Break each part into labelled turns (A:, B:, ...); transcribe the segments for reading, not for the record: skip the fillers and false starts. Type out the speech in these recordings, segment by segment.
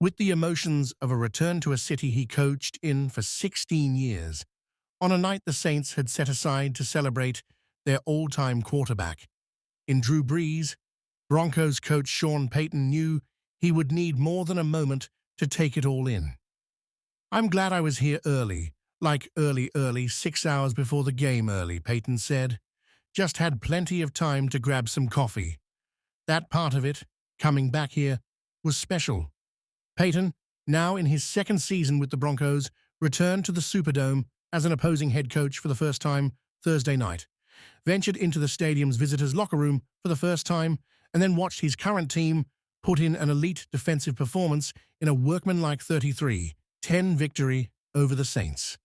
A: with the emotions of a return to a city he coached in for 16 years, on a night the Saints had set aside to celebrate their all-time quarterback. In Drew Brees, Broncos coach Sean Payton knew he would need more than a moment to take it all in. "I'm glad I was here early, like early, 6 hours before the game early," Payton said. "Just had plenty of time to grab some coffee. That part of it, coming back here, was special." Payton, now in his second season with the Broncos, returned to the Superdome as an opposing head coach for the first time Thursday night, ventured into the stadium's visitors' locker room for the first time, and then watched his current team put in an elite defensive performance in a workmanlike 33-10 victory over the Saints.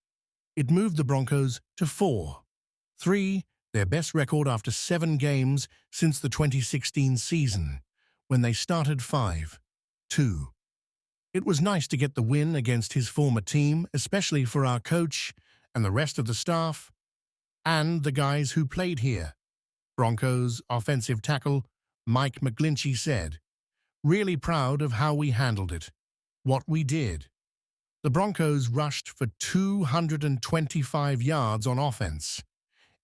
A: It moved the Broncos to 4-3, their best record after 7 games since the 2016 season, when they started 5-2. It was nice to get the win against his former team, especially for our coach and the rest of the staff, and the guys who played here, Broncos offensive tackle Mike McGlinchey said. "Really proud of how we handled it, what we did." The Broncos rushed for 225 yards on offense,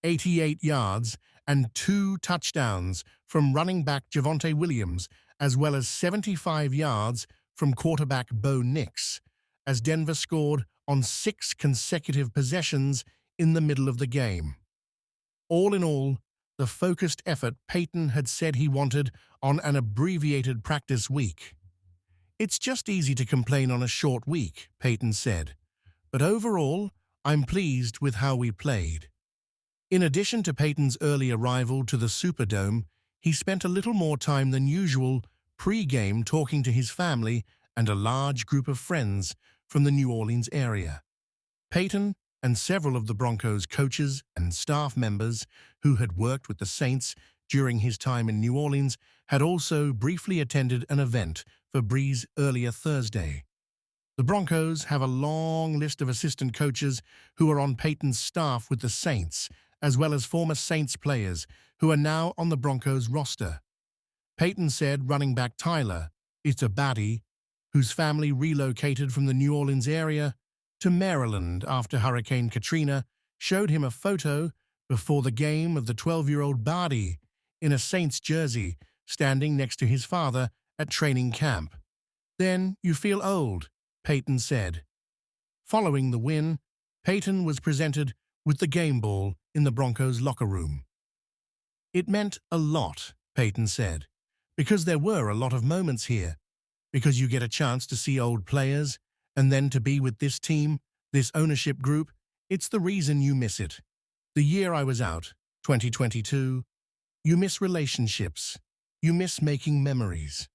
A: 88 yards and 2 touchdowns from running back Javonte Williams, as well as 75 yards from quarterback Bo Nix, as Denver scored on 6 consecutive possessions in the middle of the game. All in all, the focused effort Payton had said he wanted on an abbreviated practice week. "It's just easy to complain on a short week," Payton said, "but overall, I'm pleased with how we played." In addition to Payton's early arrival to the Superdome, he spent a little more time than usual pre-game talking to his family and a large group of friends from the New Orleans area. Payton and several of the Broncos coaches and staff members who had worked with the Saints during his time in New Orleans had also briefly attended an event for Brees earlier Thursday. The Broncos have a long list of assistant coaches who are on Payton's staff with the Saints, as well as former Saints players who are now on the Broncos roster. Payton said running back Tyler Itabati, whose family relocated from the New Orleans area to Maryland after Hurricane Katrina, showed him a photo before the game of the 12-year-old Bardi in a Saints jersey standing next to his father at training camp. "Then you feel old," Payton said. Following the win, Payton was presented with the game ball in the Broncos locker room. "It meant a lot," Payton said, "because there were a lot of moments here, because you get a chance to see old players, and then to be with this team, this ownership group. It's the reason you miss it. The year I was out, 2022, you miss relationships. You miss making memories."